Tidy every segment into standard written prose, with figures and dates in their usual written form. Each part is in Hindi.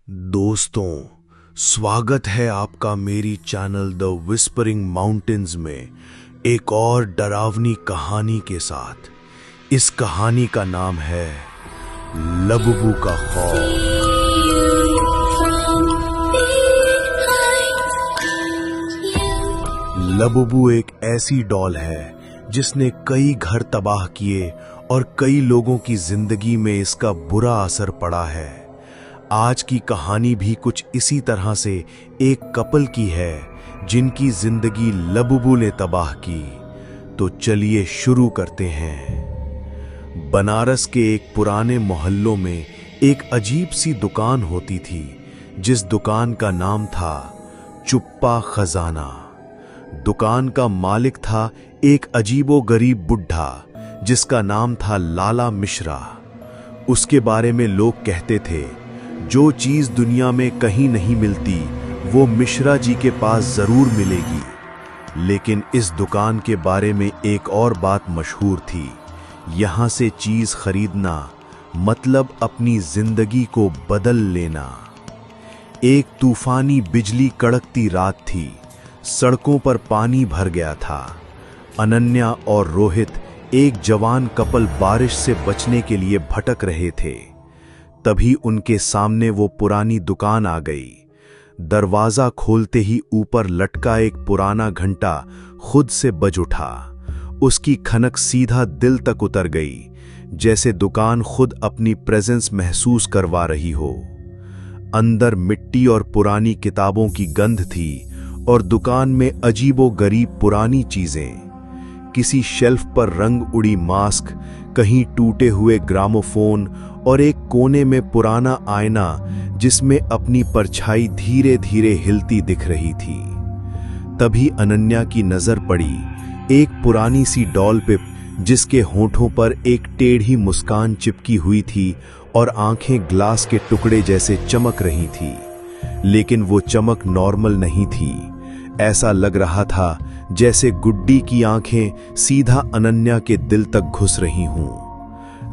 दोस्तों, स्वागत है आपका मेरी चैनल द विस्परिंग माउंटेन्स में एक और डरावनी कहानी के साथ। इस कहानी का नाम है लबुबू का खौफ। लबुबू एक ऐसी डॉल है जिसने कई घर तबाह किए और कई लोगों की जिंदगी में इसका बुरा असर पड़ा है। आज की कहानी भी कुछ इसी तरह से एक कपल की है जिनकी जिंदगी लबुबू ने तबाह की। तो चलिए शुरू करते हैं। बनारस के एक पुराने मोहल्लों में एक अजीब सी दुकान होती थी, जिस दुकान का नाम था चुप्पा खजाना। दुकान का मालिक था एक अजीबो-गरीब बुढ़ा जिसका नाम था लाला मिश्रा। उसके बारे में लोग कहते थे, जो चीज दुनिया में कहीं नहीं मिलती वो मिश्रा जी के पास जरूर मिलेगी। लेकिन इस दुकान के बारे में एक और बात मशहूर थी। यहां से चीज खरीदना मतलब अपनी जिंदगी को बदल लेना। एक तूफानी बिजली कड़कती रात थी। सड़कों पर पानी भर गया था। अनन्या और रोहित, एक जवान कपल, बारिश से बचने के लिए भटक रहे थे। तभी उनके सामने वो पुरानी दुकान आ गई। दरवाजा खोलते ही ऊपर लटका एक पुराना घंटा खुद से बज उठा। उसकी खनक सीधा दिल तक उतर गई, जैसे दुकान खुद अपनी प्रेजेंस महसूस करवा रही हो। अंदर मिट्टी और पुरानी किताबों की गंध थी और दुकान में अजीबो-गरीब पुरानी चीजें। किसी शेल्फ पर रंग उड़ी मास्क, कहीं टूटे हुए ग्रामोफोन और एक कोने में पुराना आईना जिसमें अपनी परछाई धीरे धीरे हिलती दिख रही थी। तभी अनन्या की नजर पड़ी एक पुरानी सी डॉल पे, जिसके होठों पर एक टेढ़ी मुस्कान चिपकी हुई थी और आंखें ग्लास के टुकड़े जैसे चमक रही थी। लेकिन वो चमक नॉर्मल नहीं थी। ऐसा लग रहा था जैसे गुड्डी की आंखें सीधा अनन्या के दिल तक घुस रही हों।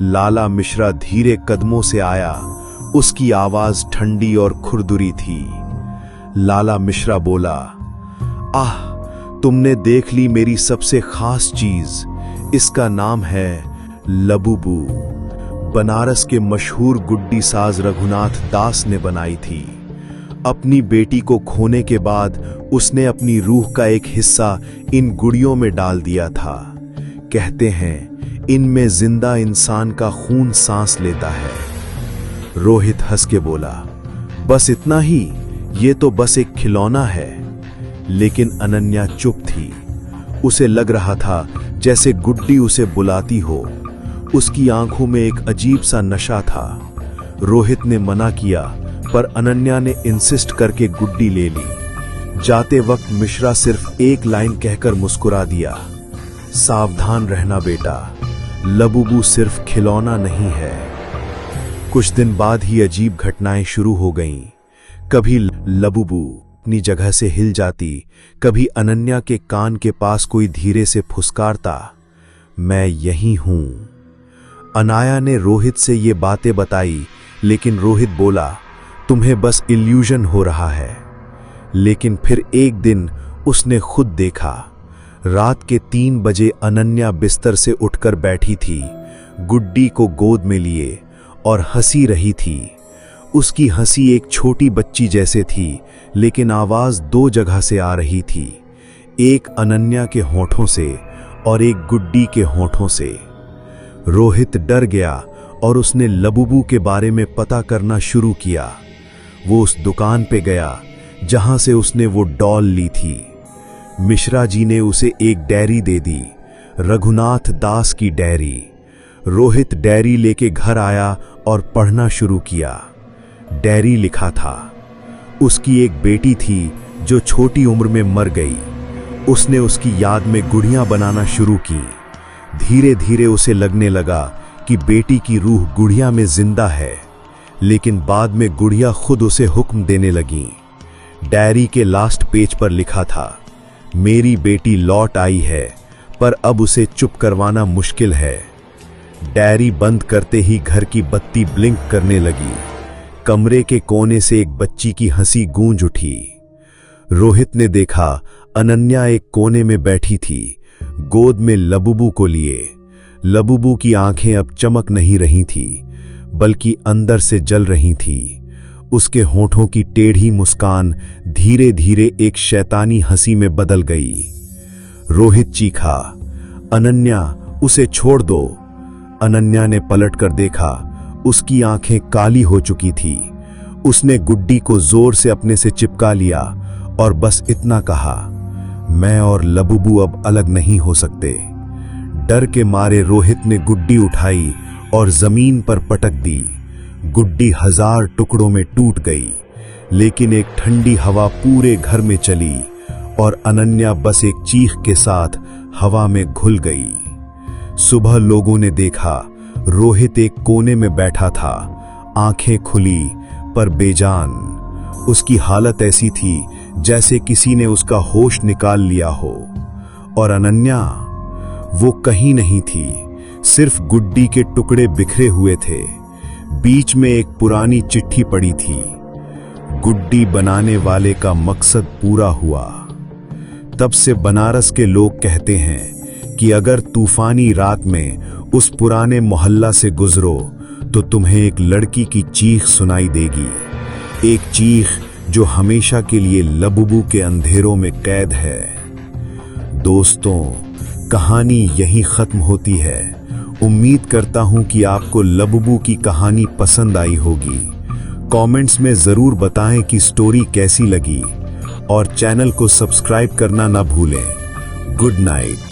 लाला मिश्रा धीरे कदमों से आया। उसकी आवाज ठंडी और खुरदुरी थी। लाला मिश्रा बोला, आह, तुमने देख ली मेरी सबसे खास चीज। इसका नाम है लबुबू। बनारस के मशहूर गुड्डी साज रघुनाथ दास ने बनाई थी। अपनी बेटी को खोने के बाद उसने अपनी रूह का एक हिस्सा इन गुड़ियों में डाल दिया था। कहते हैं इनमें जिंदा इंसान का खून सांस लेता है। रोहित हंस के बोला, बस इतना ही? ये तो बस एक खिलौना है। लेकिन अनन्या चुप थी। उसे लग रहा था जैसे गुड्डी उसे बुलाती हो। उसकी आंखों में एक अजीब सा नशा था। रोहित ने मना किया, पर अनन्या ने इंसिस्ट करके गुड्डी ले ली। जाते वक्त मिश्रा सिर्फ एक लाइन कहकर मुस्कुरा दिया, सावधान रहना बेटा, लबुबू सिर्फ खिलौना नहीं है। कुछ दिन बाद ही अजीब घटनाएं शुरू हो गईं। कभी लबुबू अपनी जगह से हिल जाती, कभी अनन्या के कान के पास कोई धीरे से फुसकारता, मैं यही हूं। अनाया ने रोहित से ये बातें बताई, लेकिन रोहित बोला, तुम्हें बस इल्यूजन हो रहा है। लेकिन फिर एक दिन उसने खुद देखा। रात के 3 बजे अनन्या बिस्तर से उठकर बैठी थी, गुड्डी को गोद में लिए, और हंसी रही थी। उसकी हंसी एक छोटी बच्ची जैसे थी, लेकिन आवाज 2 जगह से आ रही थी, एक अनन्या के होठों से और एक गुड्डी के होठों से। रोहित डर गया और उसने लबुबू के बारे में पता करना शुरू किया। वो उस दुकान पे गया जहां से उसने वो डॉल ली थी। मिश्रा जी ने उसे एक डायरी दे दी, रघुनाथ दास की डायरी। रोहित डायरी लेके घर आया और पढ़ना शुरू किया। डायरी लिखा था, उसकी एक बेटी थी जो छोटी उम्र में मर गई। उसने उसकी याद में गुड़ियां बनाना शुरू की। धीरे धीरे उसे लगने लगा कि बेटी की रूह गुड़िया में जिंदा है, लेकिन बाद में गुड़िया खुद उसे हुक्म देने लगी। डायरी के लास्ट पेज पर लिखा था, मेरी बेटी लौट आई है, पर अब उसे चुप करवाना मुश्किल है। डायरी बंद करते ही घर की बत्ती ब्लिंक करने लगी। कमरे के कोने से एक बच्ची की हंसी गूंज उठी। रोहित ने देखा अनन्या एक कोने में बैठी थी, गोद में लबुबू को लिए। लबुबू की आंखें अब चमक नहीं रही थी, बल्कि अंदर से जल रही थी। उसके होठों की टेढ़ी मुस्कान धीरे धीरे एक शैतानी हंसी में बदल गई। रोहित चीखा, अनन्या, उसे छोड़ दो। अनन्या ने पलटकर देखा, उसकी आंखें काली हो चुकी थी। उसने गुड्डी को जोर से अपने से चिपका लिया और बस इतना कहा, मैं और लबुबू अब अलग नहीं हो सकते। डर के मारे रोहित ने गुड्डी उठाई और जमीन पर पटक दी। गुड्डी 1000 टुकड़ों में टूट गई, लेकिन एक ठंडी हवा पूरे घर में चली और अनन्या बस एक चीख के साथ हवा में घुल गई। सुबह लोगों ने देखा, रोहित एक कोने में बैठा था, आंखें खुली पर बेजान। उसकी हालत ऐसी थी जैसे किसी ने उसका होश निकाल लिया हो। और अनन्या, वो कहीं नहीं थी, सिर्फ गुड्डी के टुकड़े बिखरे हुए थे। बीच में एक पुरानी चिट्ठी पड़ी थी, गुड्डी बनाने वाले का मकसद पूरा हुआ। तब से बनारस के लोग कहते हैं कि अगर तूफानी रात में उस पुराने मोहल्ला से गुजरो तो तुम्हें एक लड़की की चीख सुनाई देगी, एक चीख जो हमेशा के लिए लबुबू के अंधेरों में कैद है। दोस्तों, कहानी यहीं खत्म होती है। उम्मीद करता हूं कि आपको लबुबू की कहानी पसंद आई होगी। कमेंट्स में जरूर बताएं कि स्टोरी कैसी लगी और चैनल को सब्सक्राइब करना ना भूलें। Good night.